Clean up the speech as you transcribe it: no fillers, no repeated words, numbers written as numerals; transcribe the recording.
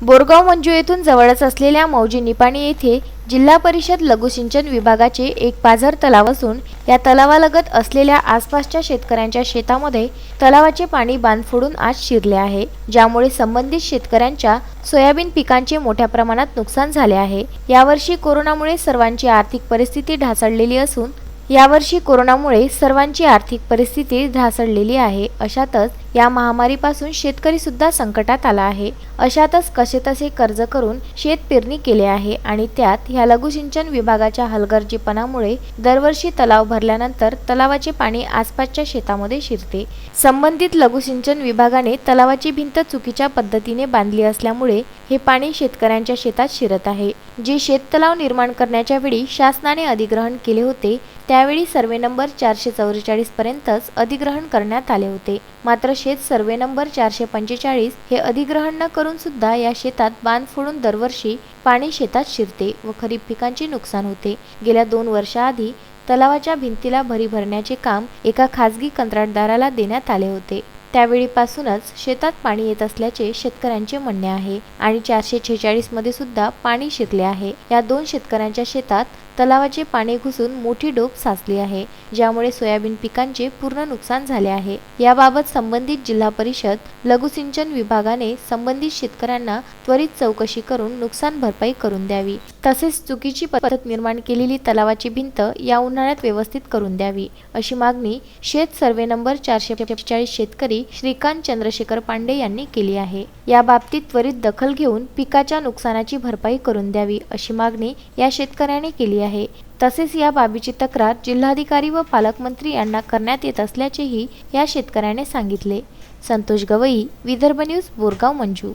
बोरगाव मंजू येथून जवळच असलेल्या मौजी निपाणी येथे जिल्हा परिषद लघुसिंचन विभागाचे एक पाझर तलाव असून या तलावालगत असलेल्या आसपासच्या शेतकऱ्यांच्या शेतामध्ये तलावाचे पाणी बांध फोडून आज शिरले आहे, ज्यामुळे संबंधित शेतकऱ्यांच्या सोयाबीन पिकांचे मोठ्या प्रमाणात नुकसान झाले आहे। यावर्षी कोरोनामुळे सर्वांची आर्थिक परिस्थिती ढासळलेली आहे। अशातच या महामारीपासून शेतकरी सुद्धा संकटात आला आहे। अशातच कसेतसे कर्ज करून शेत पेरणी केले आहे आणि त्यात ह्या लघुसिंचन विभागाच्या हलगर्जीपणामुळे दरवर्षी तलाव भरल्यानंतर तलावाचे पाणी आसपासच्या शेतामध्ये शिरते। संबंधित लघुसिंचन विभागाने तलावाची भिंत चुकीच्या पद्धतीने बांधली असल्यामुळे हे पाणी शेतकऱ्यांच्या शेतात शिरत आहे। जे शेततलाव निर्माण करण्याच्या वेळी शासनाने अधिग्रहण केले होते त्यावेळी सर्वे नंबर 444 पर्यंतच अधिग्रहण करण्यात आले होते, मात्र शेत सर्वे नंबर 445 हे अधिग्रहण न करून सुद्धा या शेतात बांध फोडून दरवर्षी पाणी शेतात शिरते व खरीप पिकांचे नुकसान होते। गेल्या 2 वर्षाआधी तलावाच्या भिंतीला भरी भरण्याचे काम एका खासगी कंत्राटदाराला देण्यात आले होते। त्यावेळीपासूनच शेतात पाणी येत असल्याचे शेतकऱ्यांचे म्हणणे आहे आणि 446 मध्ये सुद्धा पाणी शिरले आहे। या 2 शेतकऱ्यांच्या शेतात तलावाचे पाणी घुसून मोठी डोब साचली आहे, ज्यामुळे सोयाबीन पिकांचे पूर्ण नुकसान झाले आहे। याबाबत संबंधित जिल्हा परिषद लघुसिंचन विभागाने संबंधित शेतकऱ्यांना त्वरित चौकशी करून नुकसान भरपाई करून द्यावी, तसेच चुकीची पद्धत निर्माण केलेली तलावाची भिंत या उन्हाळ्यात व्यवस्थित करून द्यावी, अशी मागणी शेत सर्वे नंबर 445 शेतकरी श्रीकांत चंद्रशेखर पांडे यांनी केली आहे। या बाबतीत त्वरित दखल घेऊन पिकाच्या नुकसानाची भरपाई करून द्यावी, अशी मागणी या शेतकऱ्याने केली आहे। तसेच या बाबीची तक्रार जिल्हाधिकारी व पालकमंत्री यांना करण्यात येत असल्याचेही या शेतकऱ्याने सांगितले। संतोष गवई, विदर्भ न्यूज, बोरगाव मंजू।